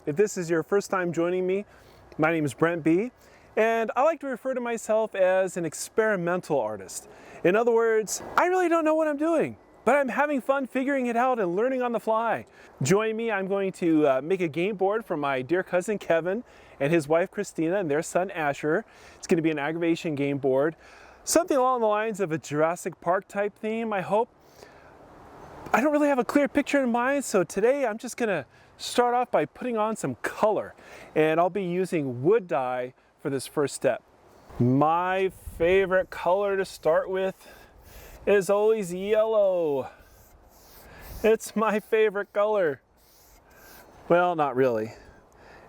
If this is your first time joining me, my name is Brent B. And I like to refer to myself as an experimental artist. In other words, I really don't know what I'm doing, but I'm having fun figuring it out and learning on the fly. Join me, I'm going to make a game board for my dear cousin Kevin and his wife Christina and their son Asher. It's going to be an aggravation game board. Something along the lines of a Jurassic Park type theme, I hope. I don't really have a clear picture in mind, so today I'm just gonna start off by putting on some color, and I'll be using wood dye for this first step. My favorite color to start with is always yellow. It's my favorite color. Well, not really.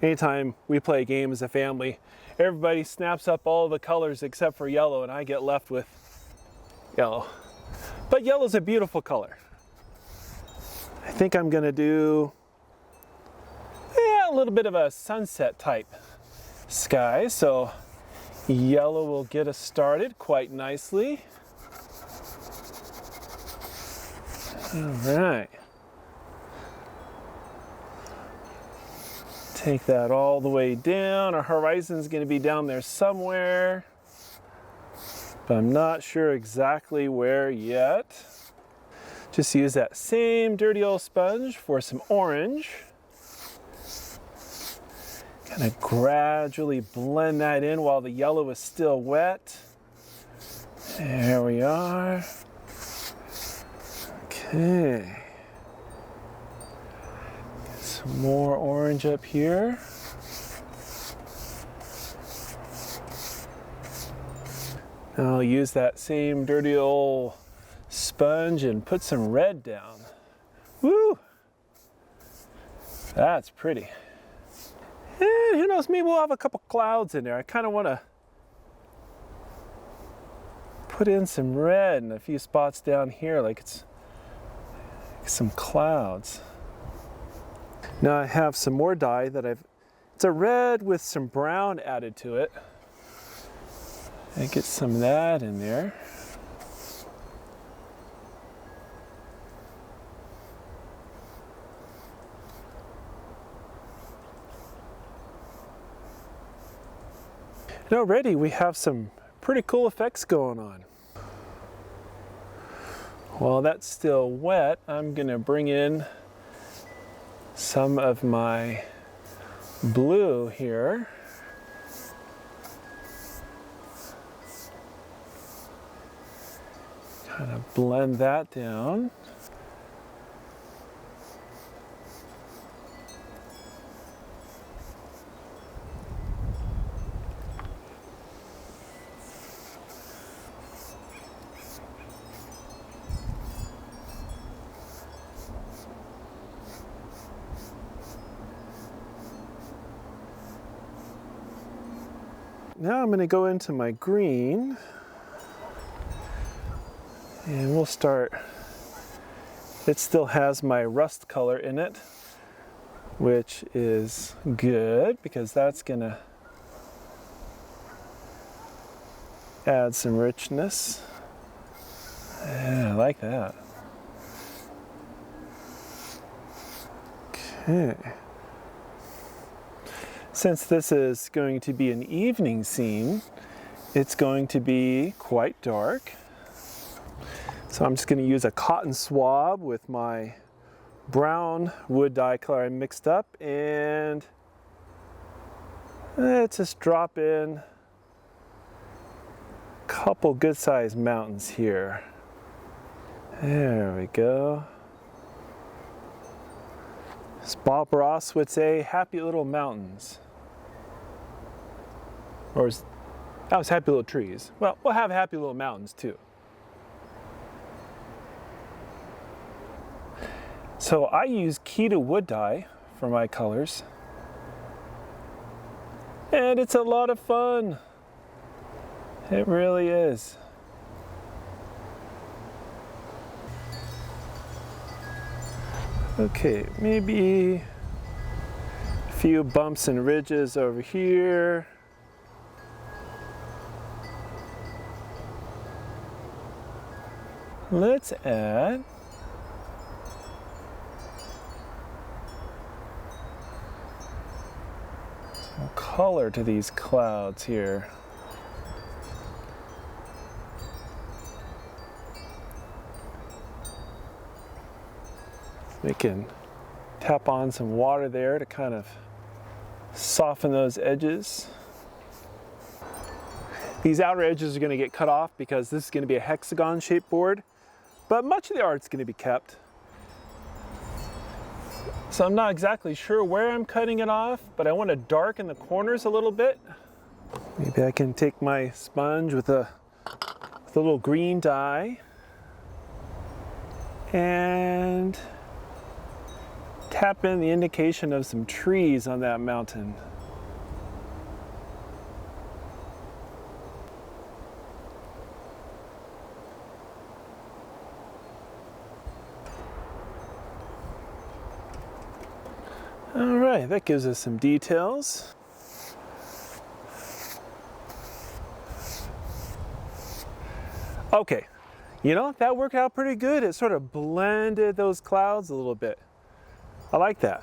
Anytime we play a game as a family, everybody snaps up all the colors except for yellow, and I get left with yellow. But yellow's a beautiful color. I think I'm gonna do a little bit of a sunset type sky, so yellow will get us started quite nicely. All right. Take that all the way down. Our horizon's gonna be down there somewhere, but I'm not sure exactly where yet. Just use that same dirty old sponge for some orange. Kind of gradually blend that in while the yellow is still wet. There we are. Okay. Get some more orange up here. Now I'll use that same dirty old sponge and put some red down. Woo! That's pretty. And who knows, maybe we'll have a couple clouds in there. I kind of want to put in some red in a few spots down here, like it's some clouds. Now I have some more dye that it's a red with some brown added to it. I get some of that in there. And already we have some pretty cool effects going on. While that's still wet, I'm gonna bring in some of my blue here. Kind of blend that down. Now I'm going to go into my green, and we'll start. It still has my rust color in it, which is good because that's going to add some richness. Yeah, I like that. Okay. Since this is going to be an evening scene, it's going to be quite dark. So I'm just going to use a cotton swab with my brown wood dye color I mixed up, and let's just drop in a couple good sized mountains here. There we go. As Bob Ross would say, happy little mountains. Or that was happy little trees. Well, we'll have happy little mountains too. So I use Keta wood dye for my colors. And it's a lot of fun. It really is. Okay, maybe a few bumps and ridges over here. Let's add some color to these clouds here. We can tap on some water there to kind of soften those edges. These outer edges are going to get cut off because this is going to be a hexagon shaped board, but much of the art's going to be kept. So I'm not exactly sure where I'm cutting it off, but I want to darken the corners a little bit. Maybe I can take my sponge with a little green dye and tap in the indication of some trees on that mountain. All right, that gives us some details. Okay, you know, that worked out pretty good. It sort of blended those clouds a little bit. I like that.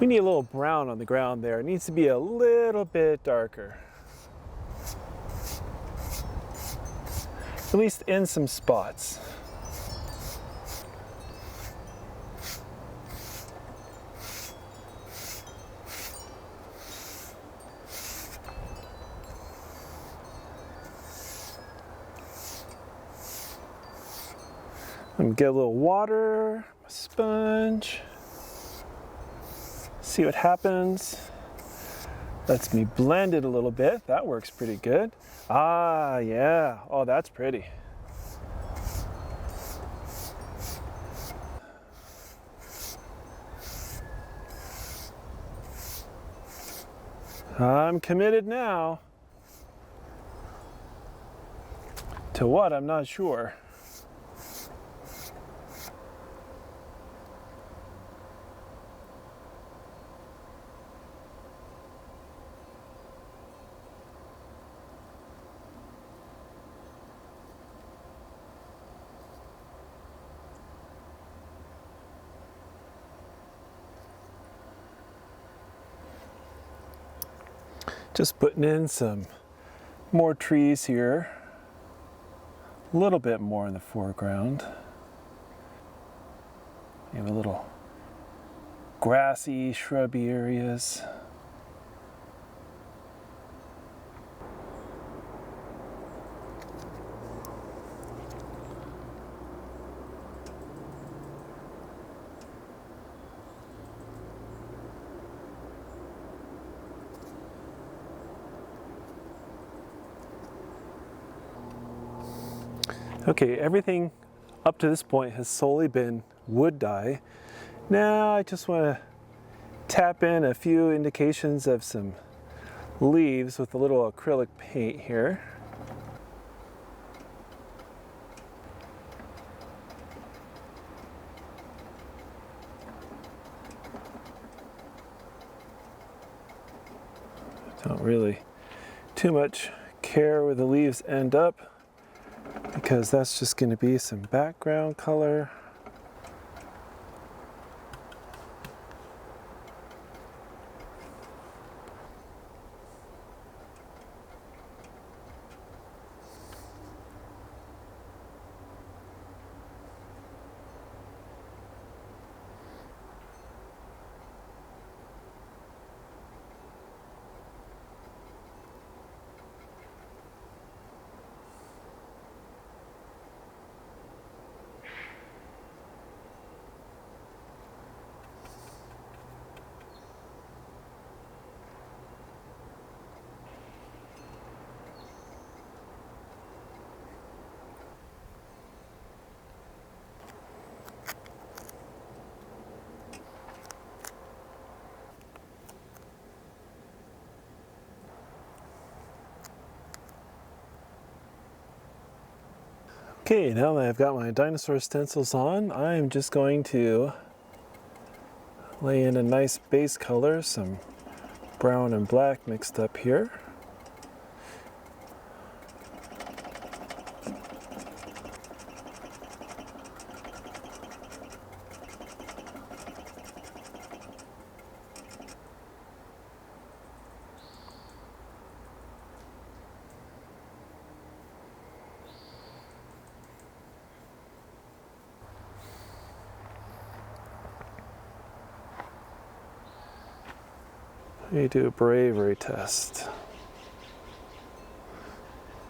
We need a little brown on the ground there. It needs to be a little bit darker. At least in some spots. I'm gonna get a little water, a sponge. See what happens. Lets me blend it a little bit. That works pretty good. Ah, yeah. Oh, that's pretty. I'm committed now. To what? I'm not sure. Just putting in some more trees here, a little bit more in the foreground. You have a little grassy, shrubby areas. Okay, everything up to this point has solely been wood dye. Now I just want to tap in a few indications of some leaves with a little acrylic paint here. Don't really too much care where the leaves end up, because that's just going to be some background color. Okay, now that I've got my dinosaur stencils on, I'm just going to lay in a nice base color, some brown and black mixed up here. We do a bravery test.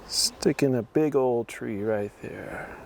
Sticking a big old tree right there.